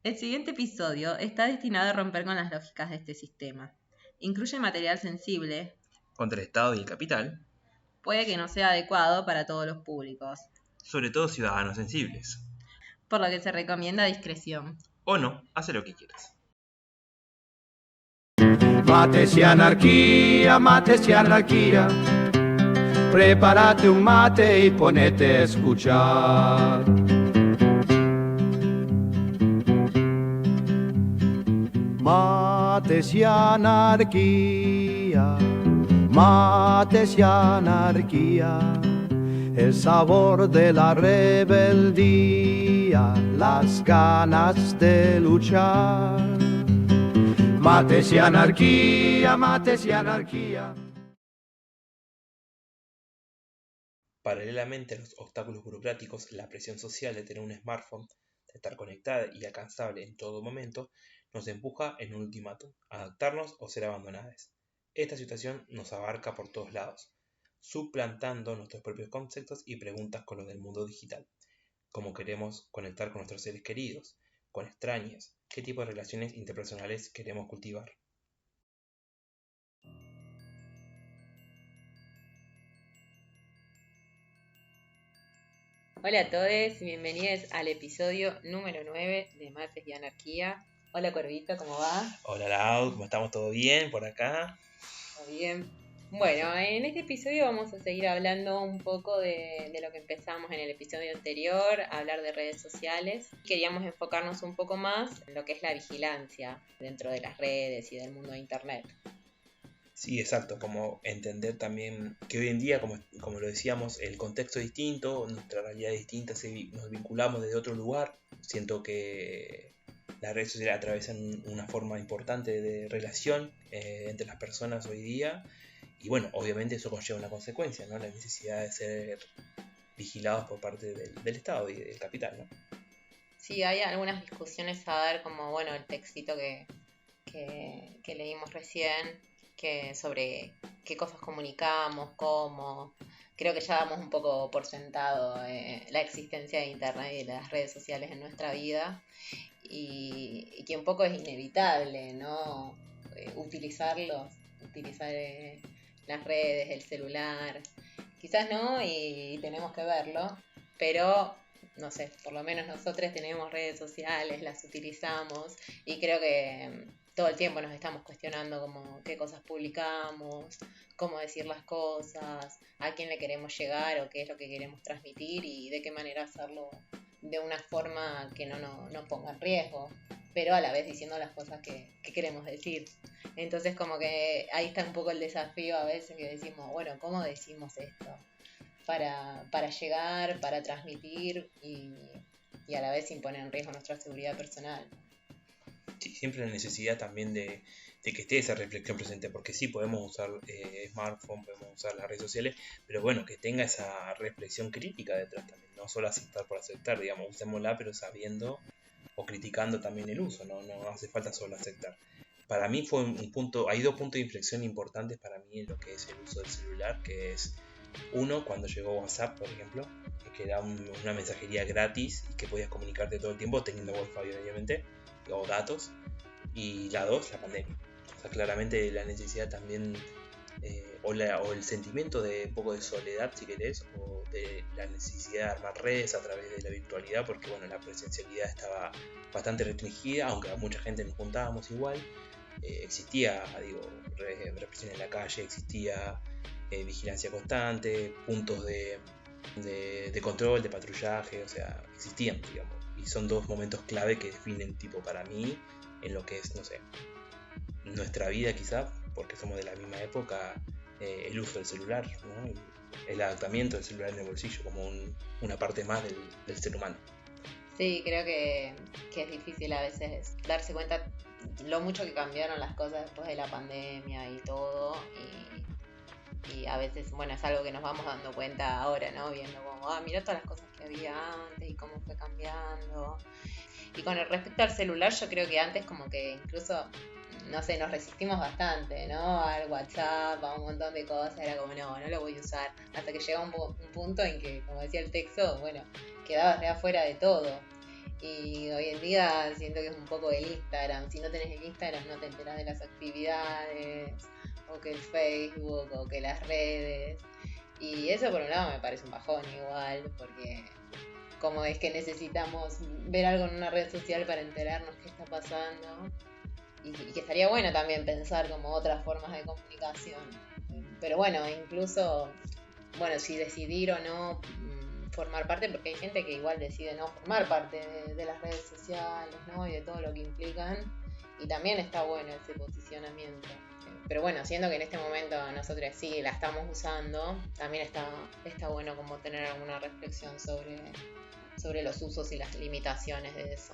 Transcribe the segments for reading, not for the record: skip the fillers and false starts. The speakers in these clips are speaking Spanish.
El siguiente episodio está destinado a romper con las lógicas de este sistema. Incluye material sensible. Contra el Estado y el capital. Puede que no sea adecuado para todos los públicos. Sobre todo ciudadanos sensibles. Por lo que se recomienda discreción. O no, hace lo que quieras. Mates y anarquía, mates y anarquía. Prepárate un mate y ponete a escuchar. Mates y anarquía, mates y anarquía. El sabor de la rebeldía, las ganas de luchar. Mates y anarquía, mates y anarquía. Paralelamente a los obstáculos burocráticos, la presión social de tener un smartphone, de estar conectada y alcanzable en todo momento, nos empuja en un ultimátum, adaptarnos o ser abandonados. Esta situación nos abarca por todos lados, suplantando nuestros propios conceptos y preguntas con los del mundo digital. ¿Cómo queremos conectar con nuestros seres queridos, con extraños? ¿Qué tipo de relaciones interpersonales queremos cultivar? Hola a todos y bienvenidos al episodio número 9 de Mates y Anarquía. Hola Corvito, ¿cómo va? Hola Lau, ¿cómo estamos? ¿Todo bien por acá? ¿Todo bien? Bueno, en este episodio vamos a seguir hablando un poco de lo que empezamos en el episodio anterior, hablar de redes sociales. Queríamos enfocarnos un poco más en lo que es la vigilancia dentro de las redes y del mundo de internet. Sí, exacto, como entender también que hoy en día, como lo decíamos, el contexto es distinto, nuestra realidad es distinta, nos vinculamos desde otro lugar. Siento que las redes sociales atraviesan una forma importante de relación entre las personas hoy día. Y bueno, obviamente eso conlleva una consecuencia, ¿no? La necesidad de ser vigilados por parte del Estado y del capital, ¿no? Sí, hay algunas discusiones a dar, como bueno, el textito que leímos recién, que sobre qué cosas comunicamos, cómo. Creo que ya damos un poco por sentado la existencia de internet y de las redes sociales en nuestra vida y que un poco es inevitable, ¿no? Utilizar las redes, el celular. Quizás no y tenemos que verlo, pero no sé, por lo menos nosotros tenemos redes sociales, las utilizamos y creo que todo el tiempo nos estamos cuestionando como qué cosas publicamos, cómo decir las cosas, a quién le queremos llegar o qué es lo que queremos transmitir y de qué manera hacerlo de una forma que no nos ponga en riesgo, pero a la vez diciendo las cosas que queremos decir. Entonces como que ahí está un poco el desafío a veces que decimos, bueno, ¿cómo decimos esto? Para llegar, para transmitir y a la vez sin poner en riesgo nuestra seguridad personal. Sí, siempre la necesidad también de que esté esa reflexión presente, porque sí, podemos usar smartphone, podemos usar las redes sociales, pero bueno, que tenga esa reflexión crítica detrás también, no solo aceptar por aceptar, digamos, usémosla, pero sabiendo o criticando también el uso, no hace falta solo aceptar. Para mí fue un punto, hay dos puntos de inflexión importantes para mí en lo que es el uso del celular, que es uno, cuando llegó WhatsApp, por ejemplo, que era una mensajería gratis y que podías comunicarte todo el tiempo teniendo wifi obviamente, o datos, y la dos, la pandemia. O sea, claramente la necesidad también, o el sentimiento de un poco de soledad, si querés, o de la necesidad de armar redes a través de la virtualidad, porque bueno, la presencialidad estaba bastante restringida, aunque a mucha gente nos juntábamos igual. Existía, represión en la calle, existía vigilancia constante, puntos de control, de patrullaje, o sea, existían, digamos. Y son dos momentos clave que definen, tipo, para mí, en lo que es, no sé, nuestra vida quizá, porque somos de la misma época, el uso del celular, ¿no? El adaptamiento del celular en el bolsillo como una parte más del ser humano. Sí, creo que es difícil a veces darse cuenta lo mucho que cambiaron las cosas después de la pandemia y todo. Y a veces, bueno, es algo que nos vamos dando cuenta ahora, ¿no? Viendo como, mira todas las cosas que había antes y cómo fue cambiando. Y con respecto al celular, yo creo que antes como que incluso, no sé, nos resistimos bastante, ¿no? Al WhatsApp, a un montón de cosas, era como, no lo voy a usar. Hasta que llega un punto en que, como decía el texto, bueno, quedabas de afuera de todo. Y hoy en día siento que es un poco el Instagram. Si no tenés el Instagram no te enterás de las actividades, o que el Facebook, o que las redes. Y eso por un lado me parece un bajón igual, porque como es que necesitamos ver algo en una red social para enterarnos qué está pasando. Y que estaría bueno también pensar como otras formas de comunicación. Pero bueno, incluso, bueno, si decidir o no formar parte, porque hay gente que igual decide no formar parte de las redes sociales, ¿no? Y de todo lo que implican. Y también está bueno ese posicionamiento. Pero bueno, siendo que en este momento nosotros sí la estamos usando, también está bueno como tener alguna reflexión sobre los usos y las limitaciones de eso.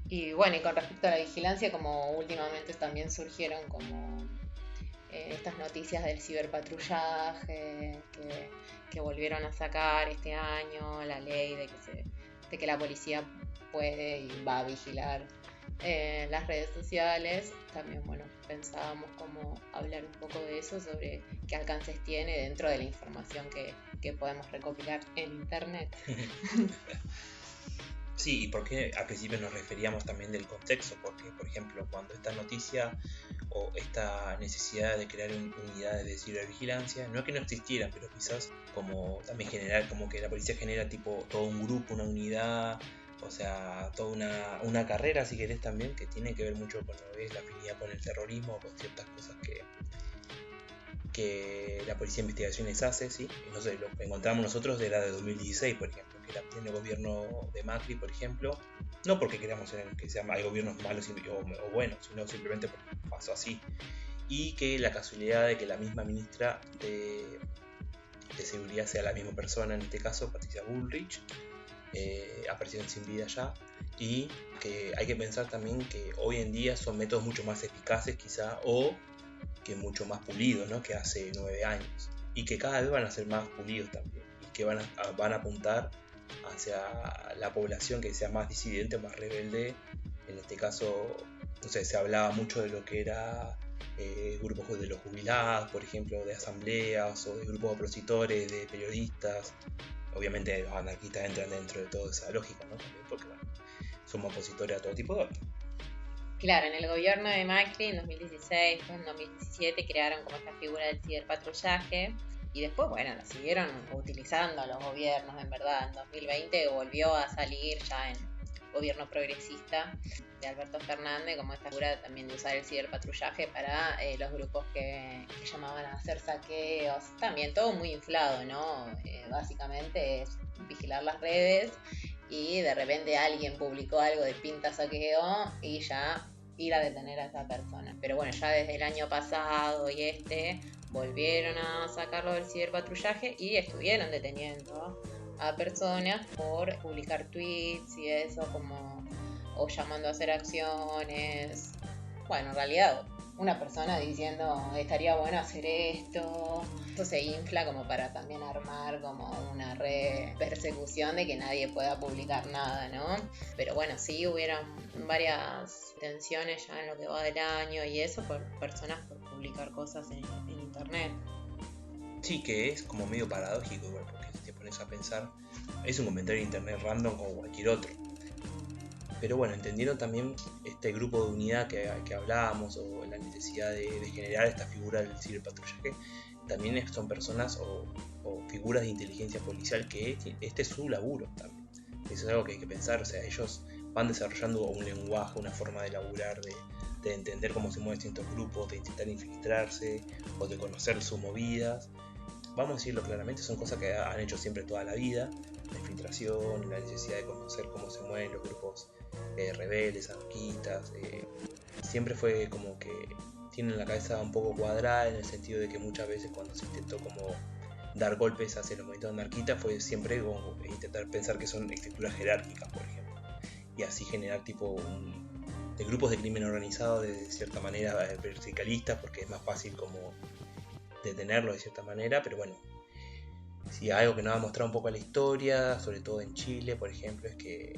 Y bueno, y con respecto a la vigilancia, como últimamente también surgieron como estas noticias del ciberpatrullaje que volvieron a sacar este año, la ley de que la policía puede y va a vigilar las redes sociales. También, bueno, pensábamos cómo hablar un poco de eso, sobre qué alcances tiene dentro de la información que podemos recopilar en internet. Sí, y porque al principio nos referíamos también del contexto, porque por ejemplo cuando esta noticia o esta necesidad de crear unidades de cibervigilancia, no es que no existieran, pero quizás como también generar, como que la policía genera tipo todo un grupo, una unidad, o sea, toda una carrera si querés también, que tiene que ver mucho con lo que es la afinidad con el terrorismo, con ciertas cosas que la policía de investigaciones hace, ¿sí? Y no sé, lo que encontramos nosotros era de 2016, por ejemplo, que era en el gobierno de Macri, por ejemplo, no porque queramos que hay gobiernos malos o buenos, sino simplemente porque pasó así. Y que la casualidad de que la misma ministra de Seguridad sea la misma persona, en este caso, Patricia Bullrich, aparecieron sin vida ya. Y que hay que pensar también que hoy en día son métodos mucho más eficaces quizá, o que mucho más pulidos, ¿no? Que hace 9 años, y que cada vez van a ser más pulidos también, y que van a apuntar hacia la población que sea más disidente, más rebelde. En este caso, no sé, se hablaba mucho de lo que era grupos de los jubilados, por ejemplo, de asambleas, o de grupos opositores, de periodistas. Obviamente los anarquistas entran dentro de toda esa lógica, ¿no? También porque, bueno, somos opositores a todo tipo de orden. Claro, en el gobierno de Macri en 2016, en 2017 crearon como esta figura del ciberpatrullaje y después, bueno, la siguieron utilizando los gobiernos, en verdad. En 2020 volvió a salir ya en gobierno progresista de Alberto Fernández como esta figura también de usar el ciberpatrullaje para los grupos que llamaban a hacer saqueos. También todo muy inflado, ¿no? Básicamente es vigilar las redes y de repente alguien publicó algo de pinta saqueo y ya ir a detener a esa persona. Pero bueno, ya desde el año pasado y volvieron a sacarlo del ciberpatrullaje y estuvieron deteniendo a personas por publicar tweets y eso, como o llamando a hacer acciones. Bueno, en realidad una persona diciendo estaría bueno hacer esto se infla como para también armar como una persecución de que nadie pueda publicar nada, ¿no? Pero bueno, sí hubieron varias tensiones ya en lo que va del año y eso por personas por publicar cosas en internet. Sí, que es como medio paradójico igual, porque si te pones a pensar, es un comentario de internet random como cualquier otro. Pero bueno, entendieron también este grupo de unidad que hablábamos, o la necesidad de generar esta figura del ciberpatrullaje. También son personas o figuras de inteligencia policial que este es su laburo también. Eso es algo que hay que pensar, o sea, ellos van desarrollando un lenguaje, una forma de laburar, de entender cómo se mueven distintos grupos, de intentar infiltrarse o de conocer sus movidas. Vamos a decirlo claramente, son cosas que han hecho siempre toda la vida. La infiltración, la necesidad de conocer cómo se mueven los grupos rebeldes, anarquistas. Siempre fue como que tienen la cabeza un poco cuadrada, en el sentido de que muchas veces cuando se intentó como dar golpes hacia los movimientos anarquistas fue siempre como intentar pensar que son estructuras jerárquicas, por ejemplo, y así generar tipo de grupos de crimen organizado de cierta manera verticalistas, porque es más fácil como detenerlo de cierta manera. Pero bueno, si algo que nos ha mostrado un poco la historia, sobre todo en Chile, por ejemplo, es que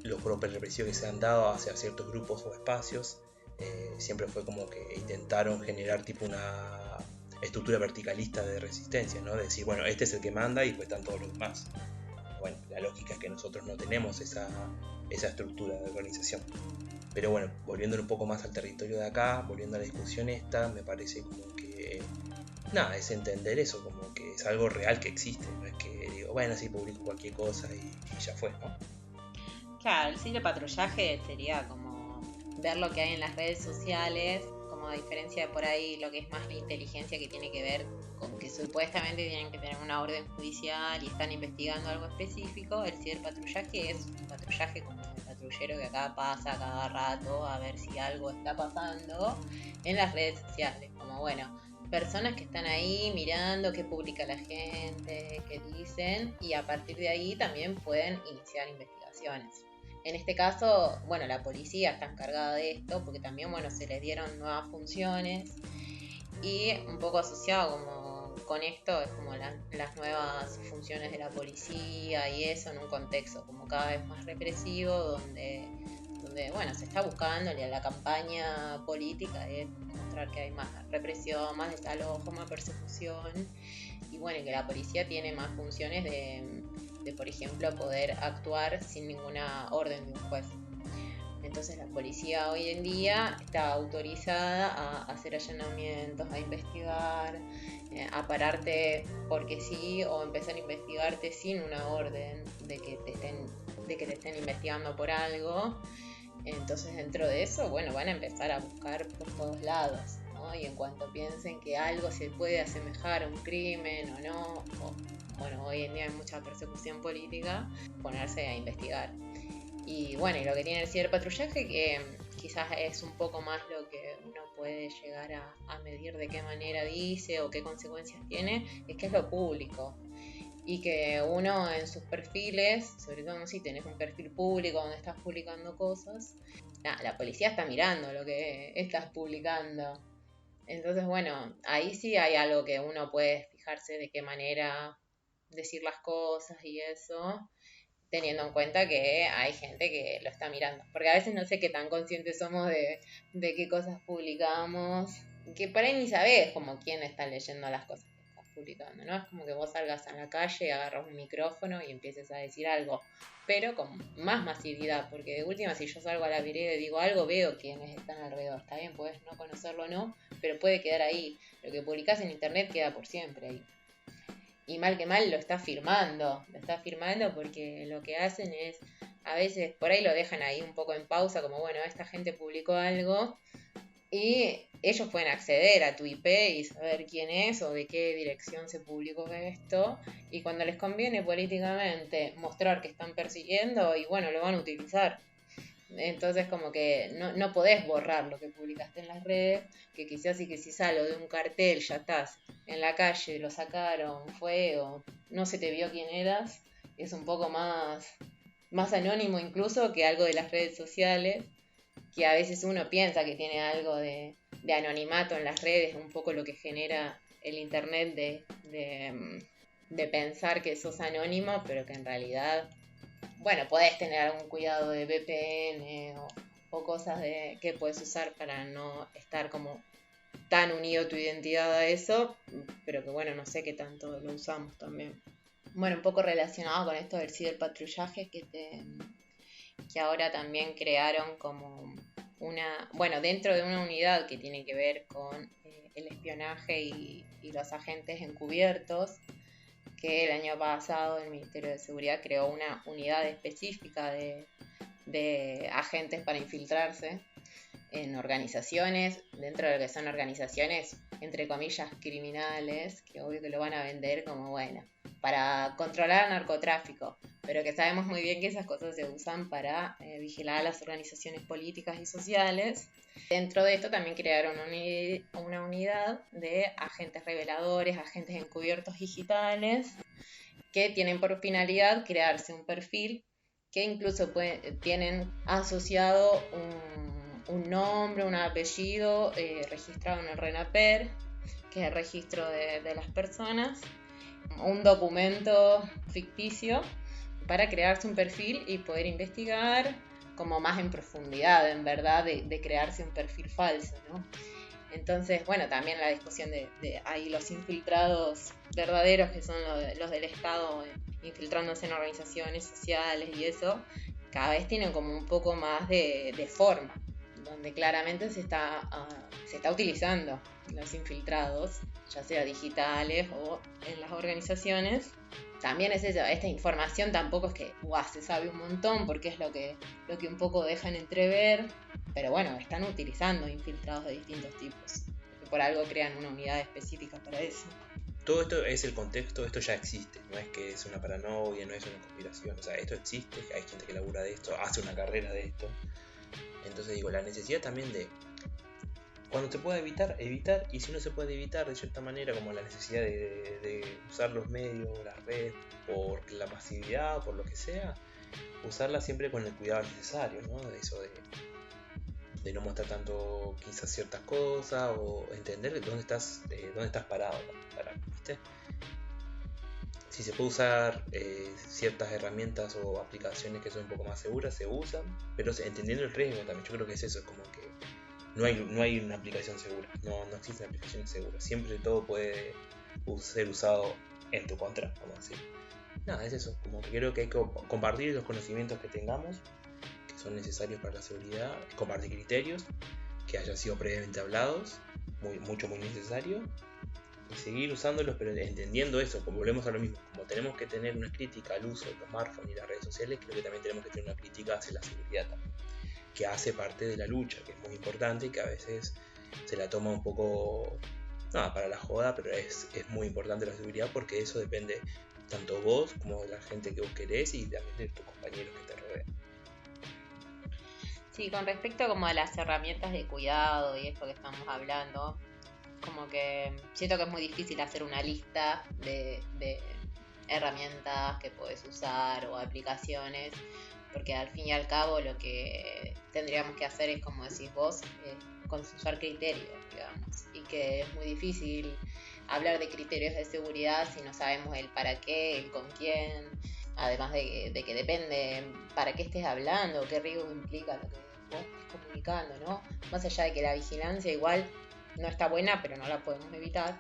los golpes represivos que se han dado hacia ciertos grupos o espacios siempre fue como que intentaron generar tipo una estructura verticalista de resistencia, ¿no? De decir, bueno, este es el que manda y después están todos los demás. Bueno, la lógica es que nosotros no tenemos esa esa estructura de organización. Pero bueno, volviendo un poco más al territorio de acá, volviendo a la discusión esta, me parece como que nada, es entender eso, como que es algo real que existe, no es que digo, bueno, sí, publico cualquier cosa y ya fue, ¿no? Claro, el ciberpatrullaje sería como ver lo que hay en las redes sociales, como a diferencia de por ahí lo que es más la inteligencia que tiene que ver con que supuestamente tienen que tener una orden judicial y están investigando algo específico. El ciberpatrullaje es un patrullaje como el patrullero que acá pasa cada rato a ver si algo está pasando en las redes sociales, como bueno, personas que están ahí mirando qué publica la gente, qué dicen, y a partir de ahí también pueden iniciar investigaciones. En este caso, bueno, la policía está encargada de esto porque también, bueno, se les dieron nuevas funciones y un poco asociado como con esto es como las nuevas funciones de la policía y eso en un contexto como cada vez más represivo donde bueno, se está buscando la campaña política es mostrar que hay más represión, más desalojo, más persecución y bueno, que la policía tiene más funciones de por ejemplo, poder actuar sin ninguna orden de un juez. Entonces la policía hoy en día está autorizada a hacer allanamientos, a investigar, a pararte porque sí o empezar a investigarte sin una orden de que te estén investigando por algo. Entonces dentro de eso, bueno, van a empezar a buscar por todos lados, ¿no? Y en cuanto piensen que algo se puede asemejar a un crimen o no, bueno, hoy en día hay mucha persecución política, ponerse a investigar. Y bueno, y lo que tiene el ciberpatrullaje, que quizás es un poco más lo que uno puede llegar a medir de qué manera dice o qué consecuencias tiene, es que es lo público. Y que uno en sus perfiles, sobre todo si tenés un perfil público donde estás publicando cosas, la policía está mirando lo que estás publicando. Entonces, bueno, ahí sí hay algo que uno puede fijarse de qué manera decir las cosas y eso, teniendo en cuenta que hay gente que lo está mirando. Porque a veces no sé qué tan conscientes somos de qué cosas publicamos, que por ahí ni sabés como quién está leyendo las cosas que estás publicando, ¿no? Es como que vos salgas a la calle, agarras un micrófono y empieces a decir algo, pero con más masividad, porque de última si yo salgo a la vereda y digo algo, veo quiénes están alrededor. Está bien, puedes no conocerlo o no, pero puede quedar ahí. Lo que publicás en internet queda por siempre ahí. Y mal que mal lo está firmando porque lo que hacen es, a veces por ahí lo dejan ahí un poco en pausa, como bueno, esta gente publicó algo y ellos pueden acceder a tu IP y saber quién es o de qué dirección se publicó esto, y cuando les conviene políticamente mostrar que están persiguiendo, y bueno, lo van a utilizar. Entonces como que no podés borrar lo que publicaste en las redes, que quizás sí que si salgo de un cartel ya estás en la calle, lo sacaron, fue o no se te vio quién eras, es un poco más anónimo incluso que algo de las redes sociales, que a veces uno piensa que tiene algo de anonimato en las redes, un poco lo que genera el internet de pensar que sos anónimo, pero que en realidad... Bueno, podés tener algún cuidado de VPN o cosas que puedes usar para no estar como tan unido tu identidad a eso, pero que bueno, no sé qué tanto lo usamos también. Bueno, un poco relacionado con esto del ciberpatrullaje que ahora también crearon como dentro de una unidad que tiene que ver con el espionaje y los agentes encubiertos, que el año pasado el Ministerio de Seguridad creó una unidad específica de agentes para infiltrarse en organizaciones, dentro de lo que son organizaciones, entre comillas, criminales, que obvio que lo van a vender como, bueno, para controlar el narcotráfico, pero que sabemos muy bien que esas cosas se usan para vigilar a las organizaciones políticas y sociales. Dentro de esto también crearon una unidad de agentes reveladores, agentes encubiertos digitales, que tienen por finalidad crearse un perfil que incluso tienen asociado un nombre, un apellido registrado en el RENAPER, que es el registro de las personas, un documento ficticio para crearse un perfil y poder investigar como más en profundidad, en verdad, de crearse un perfil falso, ¿no? Entonces, bueno, también la discusión de ahí los infiltrados verdaderos, que son los del Estado, infiltrándose en organizaciones sociales y eso, cada vez tienen como un poco más de forma, donde claramente se está utilizando los infiltrados, ya sea digitales o en las organizaciones. También es eso, esta información tampoco es que se sabe un montón, porque es lo que un poco dejan entrever, pero bueno, están utilizando infiltrados de distintos tipos, que por algo crean una unidad específica para eso. Todo esto es el contexto, esto ya existe, no es que es una paranoia, no es una conspiración, o sea, esto existe, hay gente que labura de esto, hace una carrera de esto. Entonces digo, la necesidad también de, cuando se pueda evitar, y si no se puede evitar de cierta manera, como la necesidad de usar los medios, las redes, por la masividad, por lo que sea, usarla siempre con el cuidado necesario, ¿no? De eso de no mostrar tanto quizás ciertas cosas, o entender dónde estás parado, ¿viste? Si se puede usar ciertas herramientas o aplicaciones que son un poco más seguras, se usan, pero entendiendo el riesgo también. Yo creo que es eso, es como que no hay una aplicación segura, no existen aplicaciones seguras, siempre todo puede ser usado en tu contra, vamos a decir. Nada, es eso, como que creo que hay que compartir los conocimientos que tengamos, que son necesarios para la seguridad, compartir criterios que hayan sido previamente hablados, muy necesario, y seguir usándolos, pero entendiendo eso, como volvemos a lo mismo, como tenemos que tener una crítica al uso de los smartphones y las redes sociales, creo que también tenemos que tener una crítica hacia la seguridad también, que hace parte de la lucha, que es muy importante y que a veces se la toma un poco, nada, para la joda, pero es muy importante la seguridad, porque eso depende tanto vos como de la gente que vos querés y también de tus compañeros que te rodean. Sí, con respecto como a las herramientas de cuidado y esto que estamos hablando, como que siento que es muy difícil hacer una lista de herramientas que podés usar o aplicaciones, porque al fin y al cabo lo que tendríamos que hacer es, como decís vos, consensuar criterios, digamos, y que es muy difícil hablar de criterios de seguridad si no sabemos el para qué, el con quién, además de que depende para qué estés hablando, qué riesgo implica lo que vos estés comunicando, ¿no? Más allá de que la vigilancia igual no está buena, pero no la podemos evitar,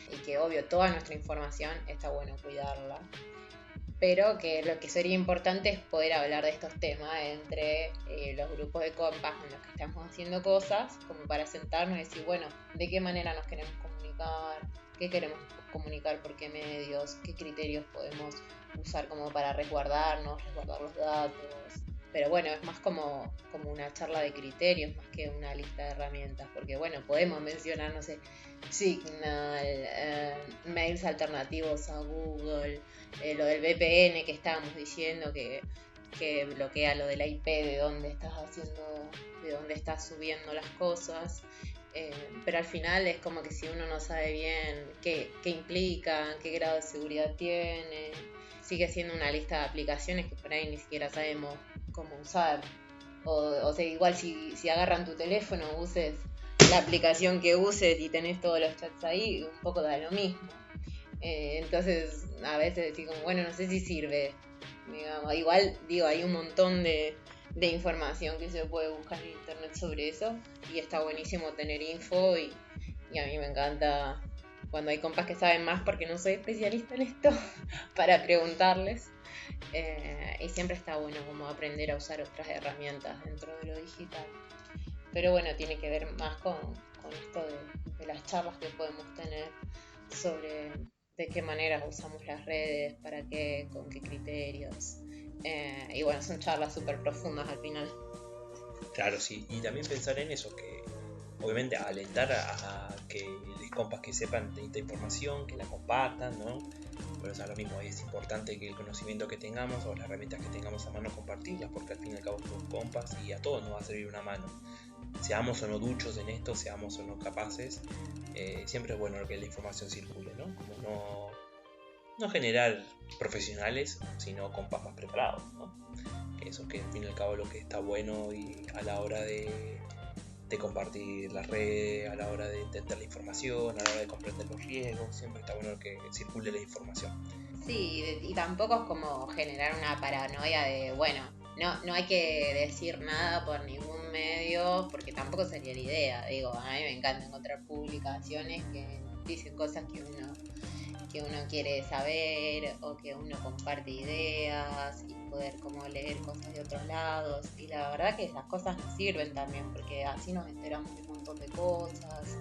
y que obvio toda nuestra información está bueno cuidarla, pero que lo que sería importante es poder hablar de estos temas entre los grupos de compas con los que estamos haciendo cosas, como para sentarnos y decir, bueno, de qué manera nos queremos comunicar, qué queremos comunicar, por qué medios, qué criterios podemos usar como para resguardar los datos. Pero bueno, es más como una charla de criterios más que una lista de herramientas, porque bueno, podemos mencionar, no sé, Signal, mails alternativos a Google, lo del VPN que estábamos diciendo que bloquea lo de la IP de dónde estás subiendo las cosas, pero al final es como que si uno no sabe bien qué implica, qué grado de seguridad tiene, sigue siendo una lista de aplicaciones que por ahí ni siquiera sabemos cómo usar, o sea, igual si agarran tu teléfono, uses la aplicación que uses y tenés todos los chats ahí, un poco da lo mismo. Entonces a veces decís como, bueno, no sé si sirve, digamos. Igual digo, hay un montón de información que se puede buscar en internet sobre eso, y está buenísimo tener info, y a mí me encanta cuando hay compas que saben más, porque no soy especialista en esto, para preguntarles, y siempre está bueno como aprender a usar otras herramientas dentro de lo digital. Pero bueno, tiene que ver más con esto de las charlas que podemos tener sobre de qué manera usamos las redes, para qué, con qué criterios. Y bueno, son charlas súper profundas al final. Claro, sí, y también pensar en eso, que obviamente alentar a que los compas que sepan de esta información, que la compartan, ¿no? Pero o sea, lo mismo, es importante que el conocimiento que tengamos o las herramientas que tengamos a mano compartirlas, porque al fin y al cabo somos compas y a todos nos va a servir una mano. Seamos o no duchos en esto, seamos o no capaces, siempre es bueno que la información circule, ¿no? Como no generar profesionales, sino compas más preparados, ¿no? Eso que al fin y al cabo lo que está bueno, y a la hora de compartir las redes, a la hora de entender la información, a la hora de comprender los riesgos, siempre está bueno que circule la información. Sí, y tampoco es como generar una paranoia de, bueno, no hay que decir nada por ningún medio, porque tampoco sería la idea. Digo, a mí me encanta encontrar publicaciones que dicen cosas que uno quiere saber o que uno comparte ideas y poder como leer cosas de otros lados. Y la verdad que esas cosas nos sirven también porque así nos enteramos de un montón de cosas.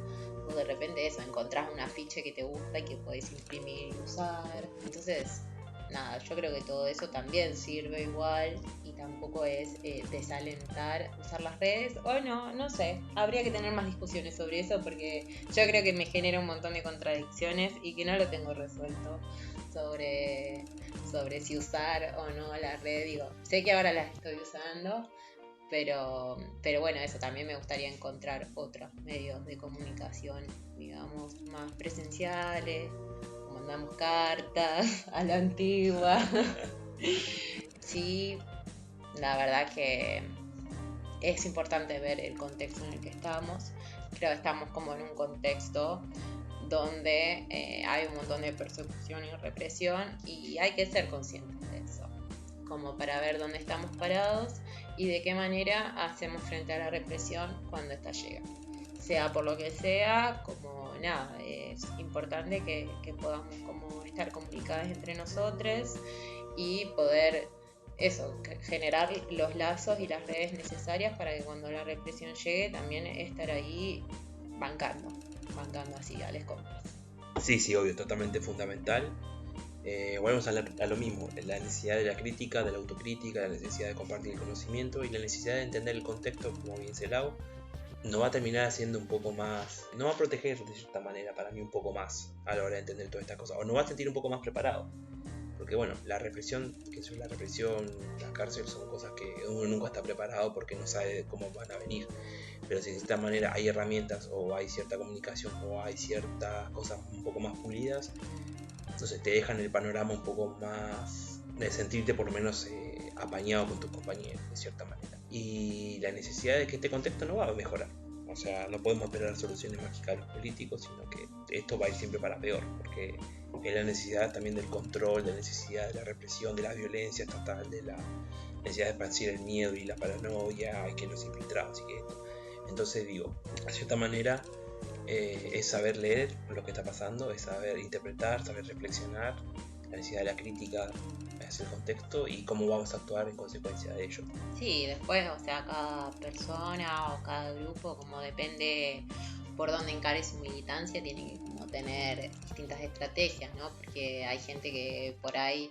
O de repente eso, encontrás un afiche que te gusta y que podés imprimir y usar. Entonces, nada, yo creo que todo eso también sirve igual y tampoco es desalentar usar las redes o no sé, habría que tener más discusiones sobre eso porque yo creo que me genera un montón de contradicciones y que no lo tengo resuelto sobre si usar o no la red. Digo, sé que ahora las estoy usando, pero bueno, eso también me gustaría encontrar otros medios de comunicación, digamos, más presenciales. Mandamos cartas a la antigua. Sí, la verdad que es importante ver el contexto en el que estamos. Creo que estamos como en un contexto donde hay un montón de persecución y represión y hay que ser conscientes de eso, como para ver dónde estamos parados y de qué manera hacemos frente a la represión cuando esta llega. Sea por lo que sea, como nada, es importante que podamos como estar comunicadas entre nosotros y poder eso, generar los lazos y las redes necesarias para que cuando la represión llegue también estar ahí bancando así a las compras. Sí, obvio, totalmente fundamental. Volvemos a lo mismo, la necesidad de la crítica, de la autocrítica, la necesidad de compartir el conocimiento y la necesidad de entender el contexto, como bien se Lau, nos va a terminar haciendo un poco más, nos va a proteger de cierta manera para mí un poco más a la hora de entender todas estas cosas, o nos va a sentir un poco más preparado, porque bueno, la represión, la cárcel son cosas que uno nunca está preparado porque no sabe cómo van a venir, pero si de cierta manera hay herramientas o hay cierta comunicación o hay ciertas cosas un poco más pulidas, entonces te dejan el panorama un poco más de sentirte por lo menos apañado con tus compañeros de cierta manera, y la necesidad de que este contexto no va a mejorar. O sea, no podemos esperar soluciones mágicas a los políticos, sino que esto va a ir siempre para peor, porque es la necesidad también del control, de la necesidad de la represión, de la violencia estatal, de la necesidad de esparcir el miedo y la paranoia, y que los infiltrados y que esto. Entonces digo, de cierta manera es saber leer lo que está pasando, es saber interpretar, saber reflexionar, la necesidad de la crítica hacia el contexto y cómo vamos a actuar en consecuencia de ello. Sí, después, o sea, cada persona o cada grupo, como depende por dónde encare su militancia, tiene que como tener distintas estrategias, ¿no? Porque hay gente que por ahí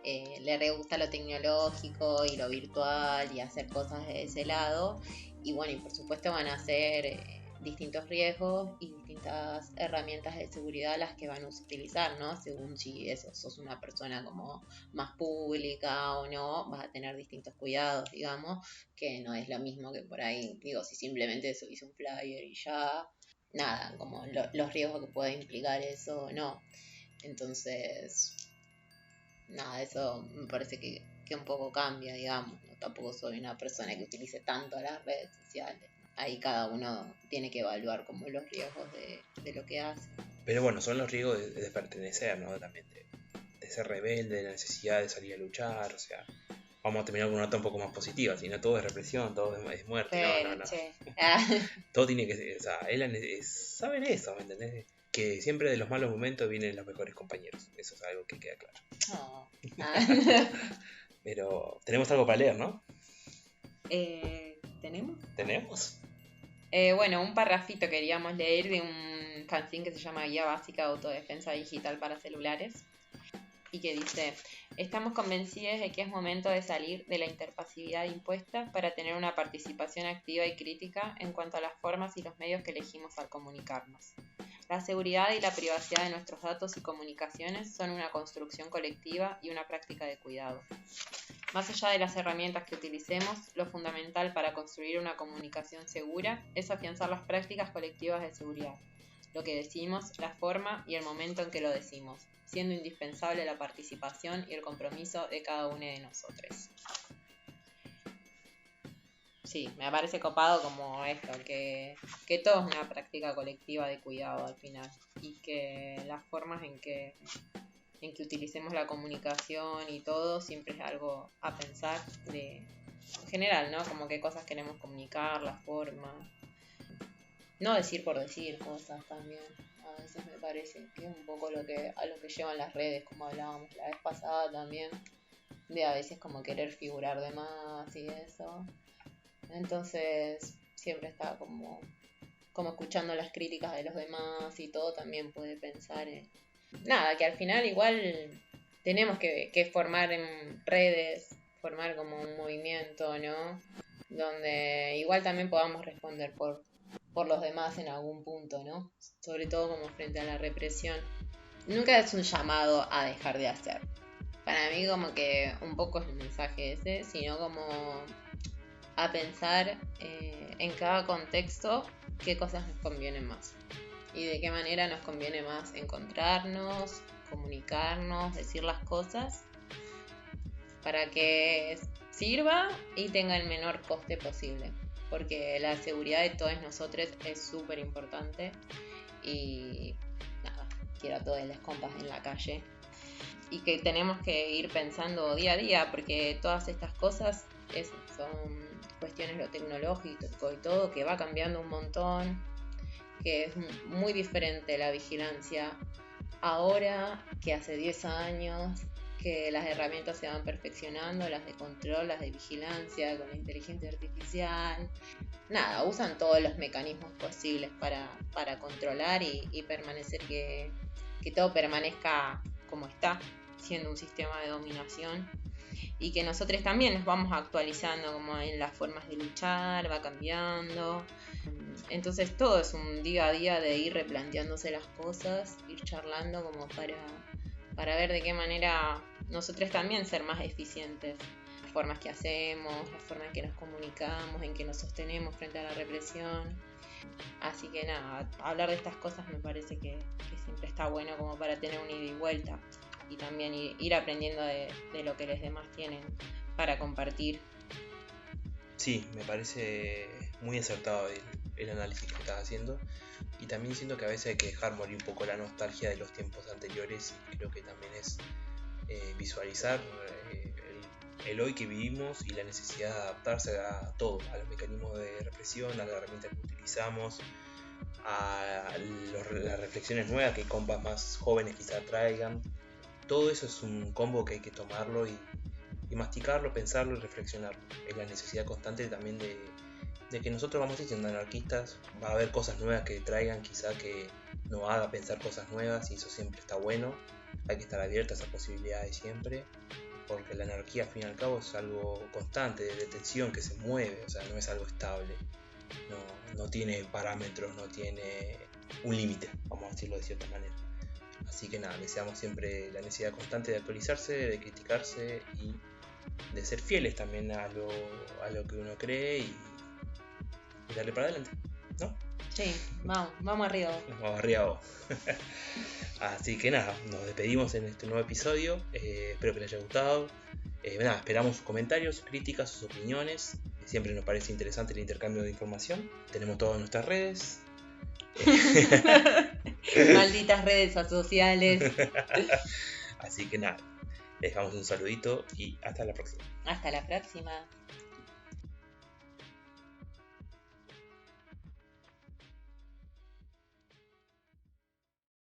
le re gusta lo tecnológico y lo virtual y hacer cosas de ese lado, y bueno, y por supuesto van a ser distintos riesgos y distintas herramientas de seguridad las que van a utilizar, ¿no? Según si eso, sos una persona como más pública o no, vas a tener distintos cuidados, digamos, que no es lo mismo que por ahí, digo, si simplemente subís un flyer y ya, nada, como los riesgos que puede implicar eso o no. Entonces, nada, eso me parece que un poco cambia, digamos, ¿no? Tampoco soy una persona que utilice tanto las redes sociales. Ahí cada uno tiene que evaluar como los riesgos de lo que hace. Pero bueno, son los riesgos de pertenecer, ¿no? También de ser rebelde, de la necesidad de salir a luchar, o sea, vamos a terminar con una nota un poco más positiva, si no todo es represión, todo es muerte, pero, no. Todo tiene que ser, o sea, saben eso, ¿me entendés? Que siempre de los malos momentos vienen los mejores compañeros, eso es algo que queda claro. Oh. Pero tenemos algo para leer, ¿no? ¿Tenemos? Bueno, un parrafito queríamos leer de un fanzine que se llama Guía Básica de Autodefensa Digital para Celulares y que dice: estamos convencidos de que es momento de salir de la interpasividad impuesta para tener una participación activa y crítica en cuanto a las formas y los medios que elegimos al comunicarnos. La seguridad y la privacidad de nuestros datos y comunicaciones son una construcción colectiva y una práctica de cuidado. Más allá de las herramientas que utilicemos, lo fundamental para construir una comunicación segura es afianzar las prácticas colectivas de seguridad, lo que decimos, la forma y el momento en que lo decimos, siendo indispensable la participación y el compromiso de cada uno de nosotros. Sí, me parece copado como esto, que todo es una práctica colectiva de cuidado al final y que las formas en que utilicemos la comunicación y todo siempre es algo a pensar en general, ¿no? Como qué cosas queremos comunicar, la forma. no decir por decir cosas también. A veces me parece que es un poco a lo que llevan las redes, como hablábamos la vez pasada también, de a veces como querer figurar de más y eso. Entonces siempre está como escuchando las críticas de los demás y todo, también puede pensar en... Nada, que al final igual tenemos que formar en redes, formar como un movimiento, ¿no? Donde igual también podamos responder por los demás en algún punto, ¿no? Sobre todo como frente a la represión. Nunca es un llamado a dejar de hacer. Para mí como que un poco es el mensaje ese, sino como a pensar en cada contexto qué cosas nos convienen más y de qué manera nos conviene más encontrarnos, comunicarnos, decir las cosas para que sirva y tenga el menor coste posible, porque la seguridad de todos nosotros es súper importante y nada, quiero a todas las compas en la calle y que tenemos que ir pensando día a día, porque todas estas cosas son cuestiones lo tecnológico y todo que va cambiando un montón, que es muy diferente la vigilancia ahora que hace 10 años, que las herramientas se van perfeccionando, las de control, las de vigilancia, con la inteligencia artificial. Nada, usan todos los mecanismos posibles para controlar y permanecer que todo permanezca como está, siendo un sistema de dominación. Y que nosotros también nos vamos actualizando como en las formas de luchar, va cambiando. Entonces todo es un día a día de ir replanteándose las cosas, ir charlando como para ver de qué manera nosotros también ser más eficientes. Las formas que hacemos, las formas en que nos comunicamos, en que nos sostenemos frente a la represión. Así que nada, hablar de estas cosas me parece que siempre está bueno como para tener un ida y vuelta. Y también ir aprendiendo de lo que los demás tienen para compartir. Sí, me parece muy acertado el análisis que estás haciendo, y también siento que a veces hay que dejar morir un poco la nostalgia de los tiempos anteriores, y creo que también es visualizar el hoy que vivimos y la necesidad de adaptarse a todo, a los mecanismos de represión, a las herramientas que utilizamos, a las reflexiones nuevas que compas más jóvenes quizá traigan. Todo eso es un combo que hay que tomarlo y masticarlo, pensarlo y reflexionarlo. Es la necesidad constante también de que nosotros vamos siendo anarquistas. Va a haber cosas nuevas que traigan, quizá que nos haga pensar cosas nuevas, y eso siempre está bueno. Hay que estar abiertos a esas posibilidades siempre, porque la anarquía al fin y al cabo es algo constante, de tensión, que se mueve, o sea, no es algo estable. No tiene parámetros, no tiene un límite, vamos a decirlo de cierta manera. Así que nada, deseamos siempre la necesidad constante de actualizarse, de criticarse y de ser fieles también a lo que uno cree y darle para adelante, ¿no? Sí, vamos arriba. Vamos arriba. Así que nada, nos despedimos en este nuevo episodio. Espero que les haya gustado. Nada, esperamos sus comentarios, sus críticas, sus opiniones. Siempre nos parece interesante el intercambio de información. Tenemos todas nuestras redes. Malditas redes sociales. Así que nada, les dejamos un saludito y hasta la próxima. Hasta la próxima.